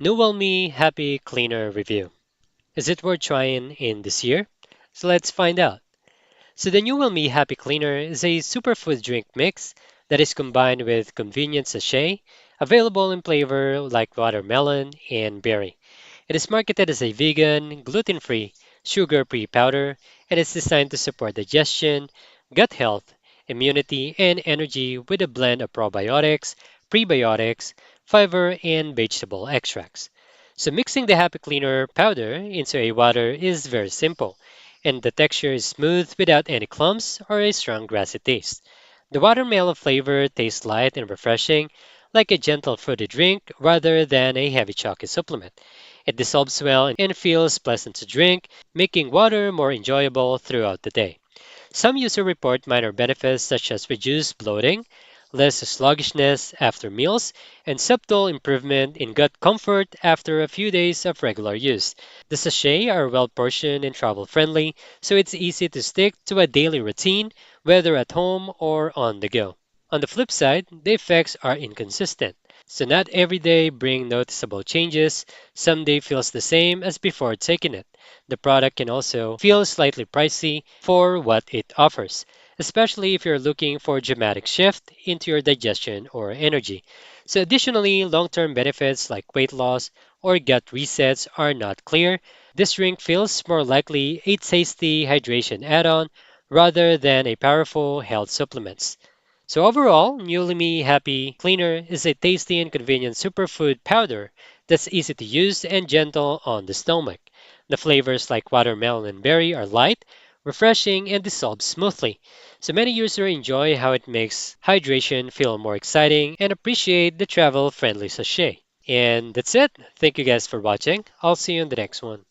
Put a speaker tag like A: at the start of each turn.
A: Newellme Happy Cleaner review. Is it worth trying in this year? So let's find out. So the Newellme Happy Cleaner is a superfood drink mix that is combined with convenient sachet, available in flavor like watermelon and berry. It is marketed as a vegan, gluten-free, sugar-free powder, and is designed to support digestion, gut health, immunity, and energy with a blend of probiotics, prebiotics, fiber, and vegetable extracts. So mixing the Happy Cleaner powder into a water is very simple, and the texture is smooth without any clumps or a strong grassy taste. The watermelon flavor tastes light and refreshing, like a gentle fruity drink rather than a heavy chalky supplement. It dissolves well and feels pleasant to drink, making water more enjoyable throughout the day. Some users report minor benefits such as reduced bloating, less sluggishness after meals, and subtle improvement in gut comfort after a few days of regular use. The sachets are well portioned and travel friendly, so it's easy to stick to a daily routine, whether at home or on the go. On the flip side, the effects are inconsistent. So not every day bring noticeable changes. Some day feels the same as before taking it. The product can also feel slightly pricey for what it offers, especially if you're looking for a dramatic shift into your digestion or energy. So additionally, long-term benefits like weight loss or gut resets are not clear. This drink feels more likely a tasty hydration add-on rather than a powerful health supplement. So overall, Newellme Happy Cleaner is a tasty and convenient superfood powder that's easy to use and gentle on the stomach. The flavors like watermelon and berry are light, refreshing, and dissolve smoothly. So many users enjoy how it makes hydration feel more exciting and appreciate the travel-friendly sachet. And that's it. Thank you guys for watching. I'll see you in the next one.